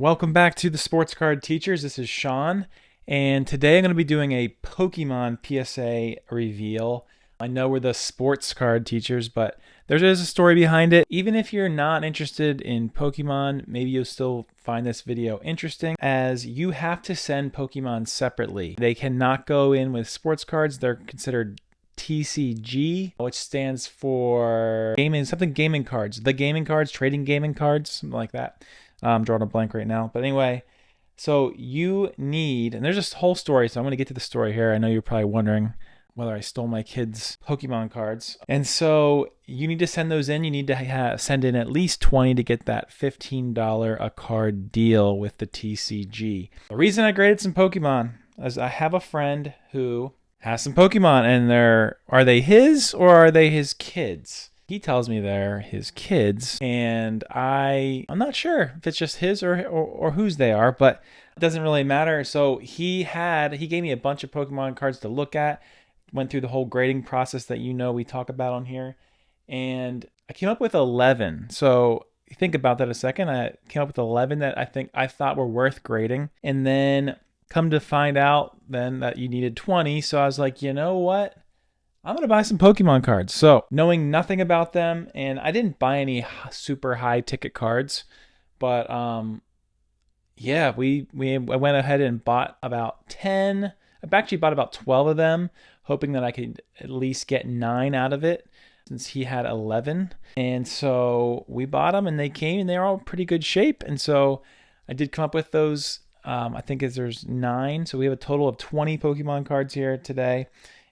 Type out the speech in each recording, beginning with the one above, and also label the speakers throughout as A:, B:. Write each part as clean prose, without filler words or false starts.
A: Welcome back to the Sports Card Teachers. This is Sean, and today I'm going to be doing a Pokemon PSA reveal. I know we're the Sports Card Teachers, but there is a story behind it. Even if you're not interested in Pokemon, maybe you'll still find this video interesting, as you have to send Pokemon separately. They cannot go in with sports cards. They're considered TCG, which stands for gaming cards. The gaming cards, trading gaming cards, something like that. I'm drawing a blank right now. But anyway, so you need, and there's this whole story, so I'm going to get to the story here. I know you're probably wondering whether I stole my kids' Pokemon cards. And so you need to send those in. You need to send in at least 20 to get that $15 a card deal with the TCG. The reason I graded some Pokemon is I have a friend who has some Pokemon, and are they his or are they his kids? He tells me they're his kids, and I'm not sure if it's just his or whose they are, but it doesn't really matter. So he gave me a bunch of Pokemon cards to look at, went through the whole grading process that we talk about on here, and I came up with 11. So think about that a second. I came up with 11 that I thought were worth grading, and then come to find out then that you needed 20. So I was like, you know what? I'm going to buy some Pokemon cards. So knowing nothing about them, and I didn't buy any super high ticket cards, but yeah, I went ahead and bought about 10. I've actually bought about 12 of them, hoping that I could at least get 9 out of it, since he had 11. And so we bought them, and they came, and they're all pretty good shape. And so I did come up with those. I think there's 9. So we have a total of 20 Pokemon cards here today.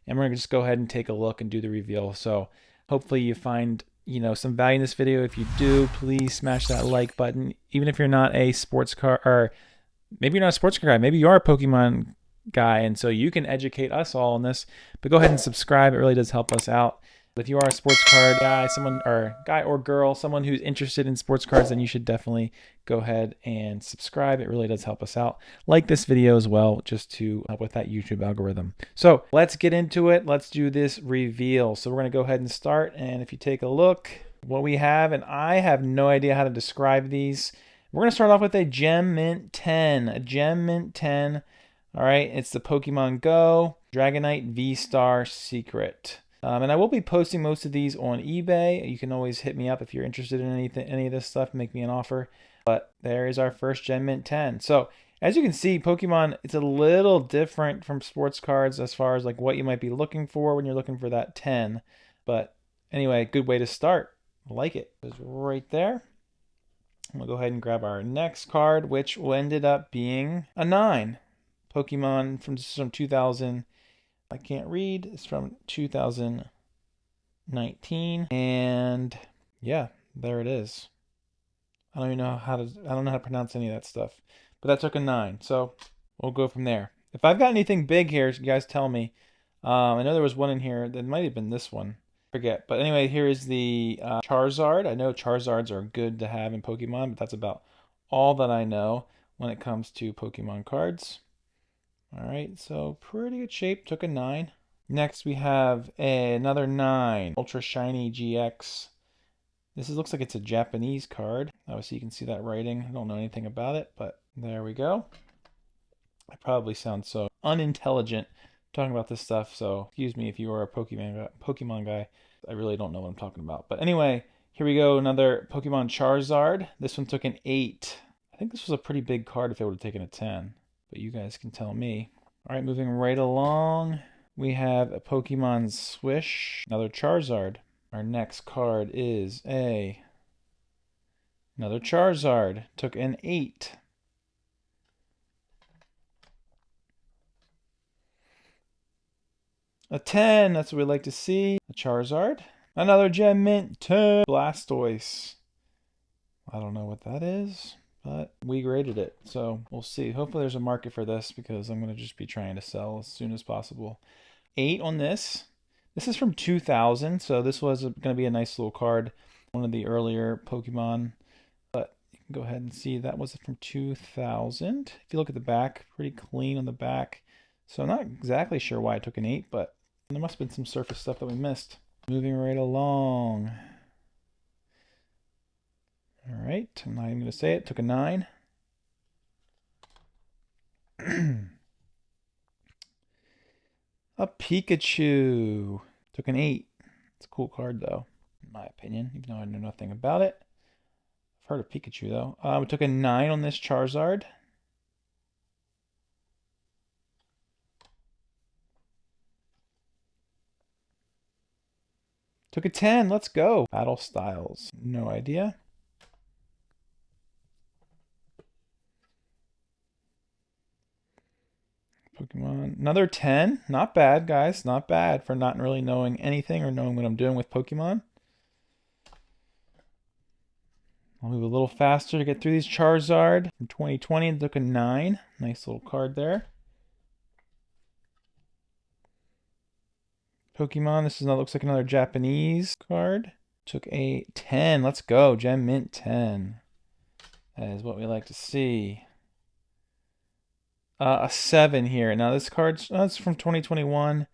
A: And we're going to just go ahead and take a look and do the reveal. So hopefully you find, some value in this video. If you do, please smash that like button. Even if you're not a sports card, or maybe you're not a sports card guy, maybe you are a Pokemon guy, and so you can educate us all on this. But go ahead and subscribe. It really does help us out. If you are a sports card guy, guy or girl, someone who's interested in sports cards, then you should definitely go ahead and subscribe. It really does help us out. Like this video as well, just to help with that YouTube algorithm. So let's get into it. Let's do this reveal. So we're going to go ahead and start. And if you take a look, what we have, and I have no idea how to describe these. We're going to start off with a Gem Mint 10. A Gem Mint 10. All right, it's the Pokemon Go Dragonite V-Star Secret. And I will be posting most of these on eBay. You can always hit me up if you're interested in any of this stuff, make me an offer. But there is our first Gem Mint 10. So as you can see, Pokemon, it's a little different from sports cards as far as like what you might be looking for when you're looking for that 10. But anyway, good way to start. I like it. It's right there. We'll go ahead and grab our next card, which ended up being a 9. Pokemon from 2000. I can't read. It's from 2019, and yeah, there it is. I don't know how to pronounce any of that stuff, but that took a 9. So we'll go from there. If I've got anything big here, you guys tell me. I know there was one in here that might have been this one. Forget. But anyway, here is the Charizard. I know Charizards are good to have in Pokemon, but that's about all that I know when it comes to Pokemon cards. All right, so pretty good shape, took a 9. Next we have another 9, Ultra Shiny GX. This looks like it's a Japanese card. Obviously you can see that writing. I don't know anything about it, but there we go. I probably sound so unintelligent talking about this stuff, so excuse me if you are a Pokemon guy. I really don't know what I'm talking about. But anyway, here we go, another Pokemon Charizard. This one took an 8. I think this was a pretty big card if it would have taken a 10. But you guys can tell me. All right, moving right along, we have a Pokemon Swish, another Charizard. Our next card is another Charizard. Took an 8. A 10, that's what we like to see. A Charizard. Another Gem Mint 10. Blastoise. I don't know what that is, but we graded it, so we'll see. Hopefully there's a market for this, because I'm going to just be trying to sell as soon as possible. 8 on this. This is from 2000, so this was going to be a nice little card. One of the earlier Pokemon, but you can go ahead and see that was from 2000. If you look at the back, pretty clean on the back. So I'm not exactly sure why I took an 8, but there must have been some surface stuff that we missed. Moving right along. All right, I'm not even going to say it. Took a 9. A Pikachu. Took an 8. It's a cool card, though, in my opinion, even though I know nothing about it. I've heard of Pikachu, though. We took a 9 on this Charizard. Took a 10. Let's go. Battle Styles. No idea. Pokemon. Another 10. Not bad, guys. Not bad for not really knowing anything or knowing what I'm doing with Pokemon. I'll move a little faster to get through these. Charizard from 2020. Took a 9. Nice little card there. Pokemon. This looks like another Japanese card. Took a 10. Let's go. Gem Mint 10. That is what we like to see. A 7 here. Now this card's that's from 2021.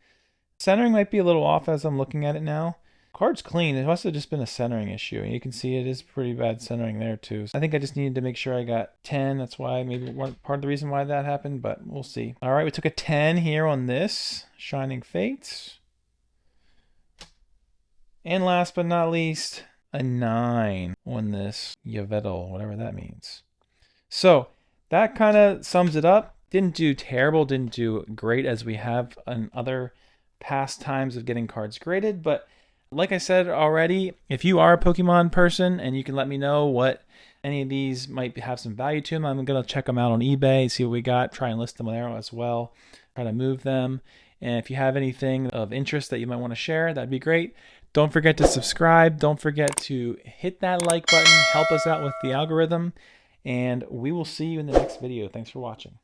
A: Centering might be a little off as I'm looking at it now. Card's clean. It must have just been a centering issue. And you can see it is pretty bad centering there too. So I think I just needed to make sure I got 10. That's why maybe part of the reason why that happened, but we'll see. All right, we took a 10 here on this. Shining Fates. And last but not least, a 9 on this Yveltal, whatever that means. So that kind of sums it up. Didn't do terrible, didn't do great as we have in other past times of getting cards graded. But like I said already, if you are a Pokemon person and you can let me know what any of these might have some value to them, I'm going to check them out on eBay, see what we got, try and list them there as well, try to move them. And if you have anything of interest that you might want to share, that'd be great. Don't forget to subscribe. Don't forget to hit that like button. Help us out with the algorithm. And we will see you in the next video. Thanks for watching.